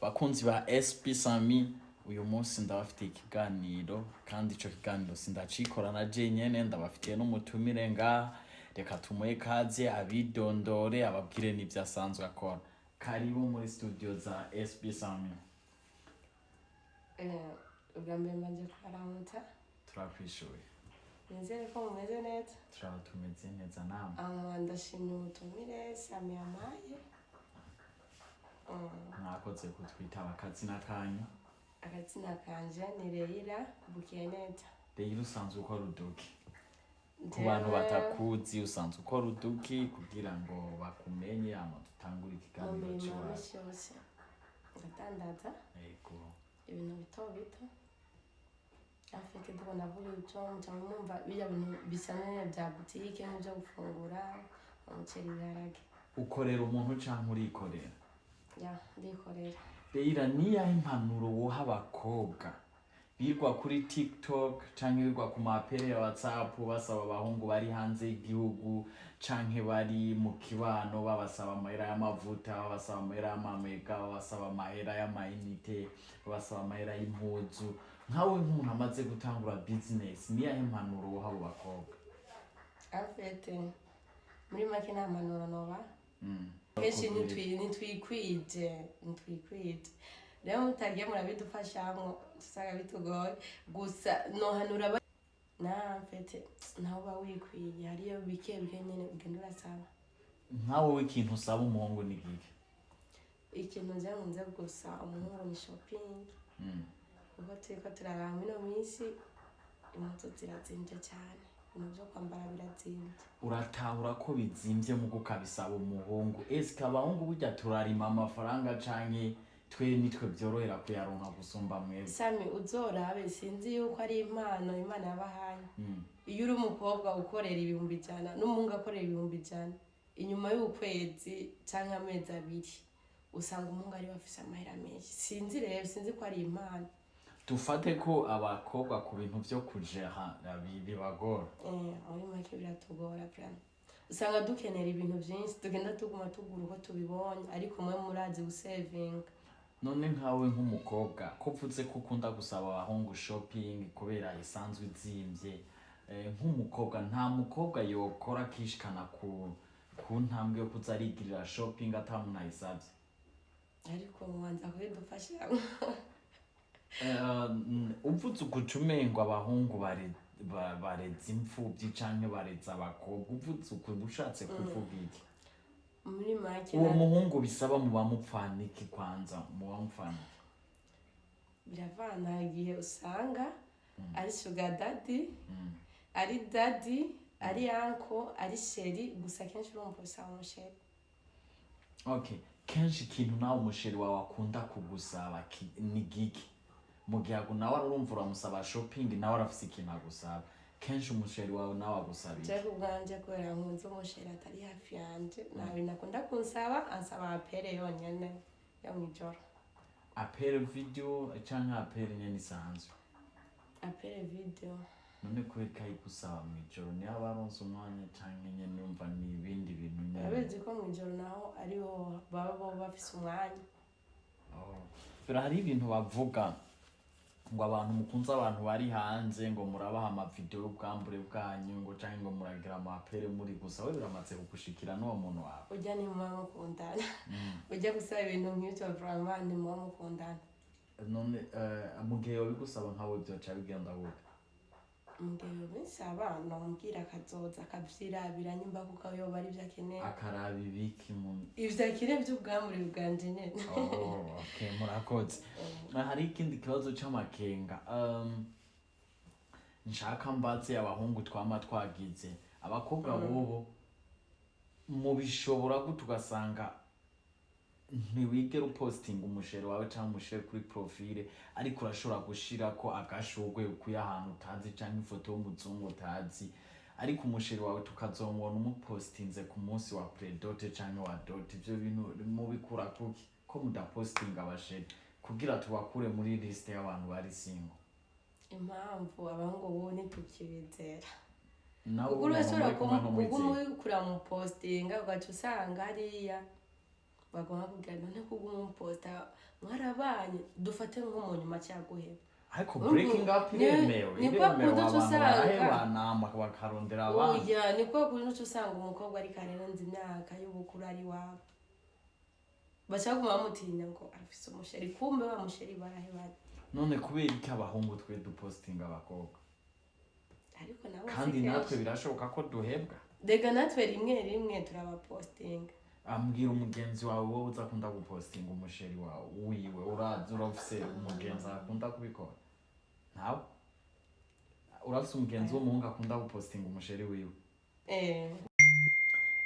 bakunzi ba SP Sami uyu munsi ndabafitiye ikiganiro kandi ico kiganiro sindacikora na je nyene ndabafitiye n'umutumire nga reka tumuhe kaze abidondore ababwire n'ivyo asanzwe akora. Karibu muri studio za SP Sami. Ugambe manje kwaramutsa. Turakwishuye. Nizere ko mumeze neza. Tumeze neza namwe. Ndashimye umutumire Sami amaye. Mwakoze kutwitaba akazina kanyu. Akazina kanje ni LEILA Bukeneta. LEILA usanzwe ukora uduki. Ku bantu batakuzi usanzwe ukora uduki kugira ngo bakumenye ama tutangura ikiganiro cyawe. Ndatandaza. Yego. Ibintu bito bito. Afite tubona buri cyo cyamumva bijya bintu bisane bya boutique n'ibyo gufungura umuceri biharage. Ukorera umuntu canke urikorera? Ya, ndikorera. LEILA niya impanuro woha abakobwa birwa kuri TikTok canke birwa ku mapere ya WhatsApp basaba abahungu bari hanze y'igihugu canke bari mu kibano babasaba amahera y'amavuta babasaba amahera y'amamega babasaba amahera y'amayinite babasaba amahera y'impuzu nkawe nk'umuntu amaze gutangura business niya impanuro woha abo bakobwa? Afete muri make nta mpanuro noba kenshi nitwikwije rero mutagiye murabidufashamwo tusaga bitugoye gusa nohanura mfete naho ba wikwiye hariyo bike nyene ugenda urasaba. Nkawe w'ikintu usaba umuhungu ni gike? Ikintu nze gusa umuhungu ni shopping. Uko turiko turaraba ino minsi impuzu zirazimvye cyane, ibintu vyo kwambara birazimvye. Uratahura ko bizimvye mu gukabisaba umuhungu? Eske abahungu burya turarima amafaranga canke twe nitwe byorohera kuyaronka gusumba mwebwe? Sami uzorabe sinzi yuko ari impano Imana yabahaye. Iyo uri umukobwa ukorera 100 n'umuhungu akorera 100 inyuma y'ukwezi canke amezi 2 usanga umuhungu ari bafise amahera menshi. Sinzi ko ari impano. Tufate ko abakobwa ku bintu vyo kujera bibagora. Muri make biratugora plan. Usanga dukenera ibintu byinshi tugenda tuguma tugura uko tubibonye ariko mwe murazi gusaving. None nkawe nk'umukobwa ko vuze ko ukunda gusaba abahungu shopping kubera isanzwe izimvye, nk'umukobwa nta mukobwa yokora kishikana ku ntambwe yo kuzarigirira shopping atamunayisavye? Ariko mwanza kwidufasha. Uvuze ukucumengo abahungu bareza imfuvyi canke bareza abakobwa uvuze ushatse kuvuga iki? Muri make uwo muhungu bisaba mu bamupfaniki kwanza mu bamupfaniki biravana igihe usanga ari sugar daddy ari daddy ari uncle ari sheri gusa kenshi urumva usaba umusheri. Okay, kenshi ikintu nawe umusheri wawe akunda kugusaba ni giki? Mu gihe nawe urumva uramusaba shopping nawe arafise ikintu agusaba kenshi umusheri wawe nawe agusaba iki? Cyangwa ubwanje kubera nkunze umusheri atari hafi yanje nawe nakunda kunsaba ansaba apere yonyene yo mwijoro. Apere video canke apere nyene isanzwe? Apere video. None kweka igusaba mwijoro ni abaronse umwanya canke nyene numva ni ibindi bintu nyene? Abezi ko mwijoro naho ariho baba bafise umwanya. Pero hari ibintu bavuga ngo abantu mukunze abantu bari hanze ngo murabaha ama video y'ubwambure bwanyu ngo canke ngo muragira amapere muri gusa we biramaze kugushikira n'uwo muntu wawe? Ujya ni mama mukundana. Ujya gusaba ibintu nk'ibyo vraiment ni mama mukundana. None mu gihe wabigusaba nkawe byoca bigenda gute? Mugihe bisaba nambwira akazoza akavyirabira nyimba kuko yo bari vyakeneye. Akaraba ibiki mu ivyo akire by'ubwambure bwanje nyene. Okay, murakoze. Hari ikindi kibazo c'amakenga nshaka mbatse abahungu twama twagize abakobwa bobo mu bishobora gutugasanga ntiwigera uposting umusheri wawe cyangwa umusheri kuri profile ariko urashobora gushira ko agashugwe kuya ahantu utazi cyangwa ifoto y'umuzungu utazi ariko umusheri wawe tukazomubona umupostinze ku munsi wa predote cyangwa wa dote. Ivyo bintu mubikura kuki ko mudapostinga abasheri kugira tubakure muri liste y'abantu bari single? Impamvu abahungu bo ntitukibizera. Nawe urashobora kumukura mu postinga ugaca usanga hariya bagomba kugira none kugumuposta mwarabanye dufate nko mu nyuma cyaguheba ariko breaking up iremewe abantu bakarondera abantu oya niko kuntu usanga umukobwa ari karenze imyaka y'ubukuru ari wabo bacaguma bamutinya ngo afise umusheri kumbe wa musheri barahebanye none kubera iki abahungu twe dupostinga abakobwa ariko nawe kandi natwe birashoboka ko duhebwa dega natwe rimwe turabapostinga ambwira umugenzi wawe wowe uzakunda gupostinga umusheri wawe wiwe urafise umugenzi akunda kubikora ntawe urafise umugenzi w'umuhungu akunda gupostinga umusheri wiwe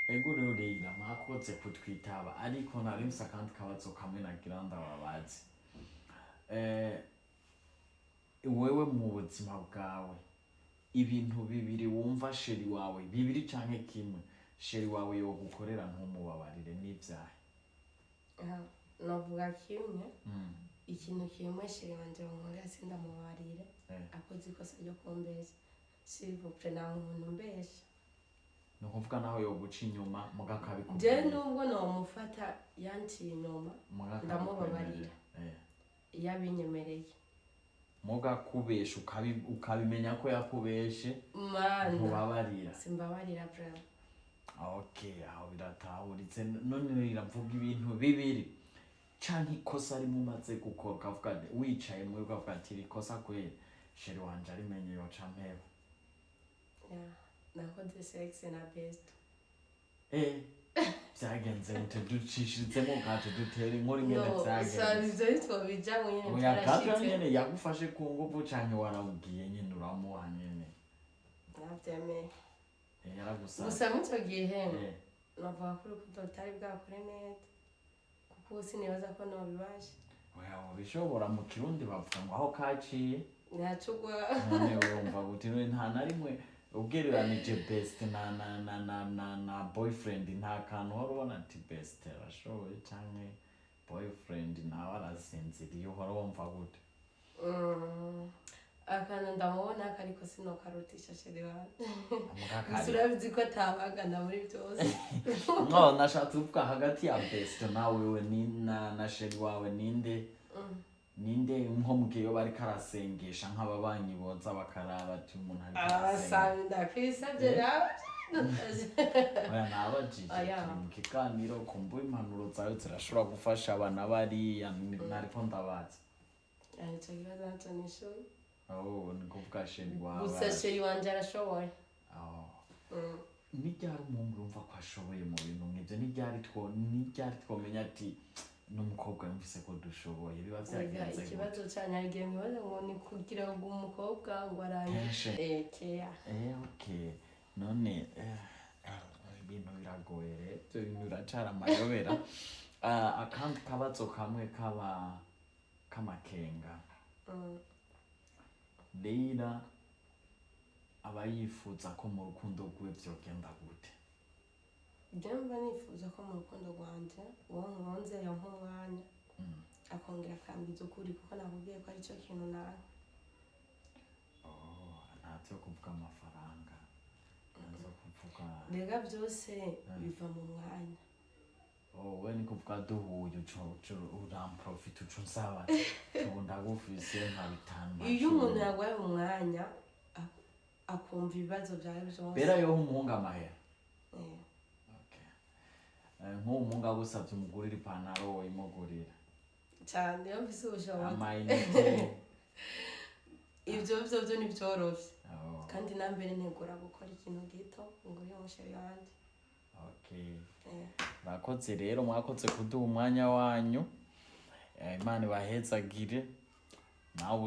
ego rero Leila mwakoze kutwitaba ariko narimse akandi kabazo kamwe nagira ndababazi wewe mu buzima bwawe ibintu bibiri wumva sheri wawe bibiri canke kimwe sheri wawe yo gukorera ntumubabarire n'ivyahe navuga kimwe ikintu kimwe sheri wanje nkorera sindamubabarire akoze ikosa ryo kumbesha s'il vous plaît naho umuntu mbesha no kuvuga naho yo guca inyuma mugakabikubwira je nubwo no mufata yanciye inyuma ndamubabarira yabinyemereye mugakubesha ukabimenya ko yakubeshe mubabarira simbabarira bravo okay aho biratahuritse none iravuga ibintu bibiri canke ikosa ari mumaze gukora ukavuga wicaye muri ukavuga ati ikosa kwera sheri wanje arimenye yoca mpeba nakoze sex na best byagenze gute ducishitsemo gato dutera inkuru nyene byagenze ivyo bijamwe nyene uyakata nyene yagufashe ku nguvu canke warawugiye nyene uramuha nyene navyemeye yaragusaba gusa muco gihe navuga ko urukundo rutari bwakore neza kuko ubu sinibaza ko nobibasha bishobora mu kirundi bavuga ngo aho kaciye ntacugwa none urumva gute nta na rimwe ugereranije best na boyfriend nta kantu wari ubona ati best arashoboye canke boyfriend nawe arasinziriye uhora wumva gute akantu ndamubona kariko sinokarutisha sheri wanje gusa urabizi ko atabagana muri byose no nashatse kuvuga hagati ya best nawe wewe na sheri wawe ninde nko mugihe bari karasengesha nk'ababanyi boza bakaraba ati umuntu ari arasenga ndakwisabye nawe oya nabajije mu kiganiro kumbuye impanuro zawe zirashobora gufasha abana bariya nariko ndabaza icyo kibazo naco nishoboye ni kuvuga sheri wawe gusa sheri wanje arashoboye n'iryari umuhungu yumva ko ashoboye mu bintu nk'ibyo n'iryari twomenya ati n'umukobwa yumvise ko dushoboye biba byagenze ikibazo cyane yagiye mwibaza ngo ni kugira ngo umukobwa ngo arangije keya okay none ibintu biragoye ibyo bintu biracara amayobera akandi kabazo kamwe k'amakenga Leila aba yifuza ko mu rukundo rwe vyogenda gute Jamba nifuza ko mu rukundo rwanje wonze nk'umwanya akongera akambiza ukuri kuko nakubwiye ko ari cyo kintu nawe ntavyo kuvuga amafaranga ntazo kuvuga rega byose biva mu mwanya we ni kuvuga duhuye uramprofita uco nsaba ubu ndagufise nka bitanu iyo umuntu yagwaye umwanya akumva ibibazo byawe byose bera yoho umuhungu amahera nk'uwo umuhungu agusavye umugurira ipantaro woyimugurira cyane iyo mfise ubushobozi amayinite ivyo ntibyoroshe kandi nambere ntegura gukora ikintu gito nguriye umusheri wanje mwakoze rero mwakoze kuduha umwanya wanyu Imana ibahezagire nawe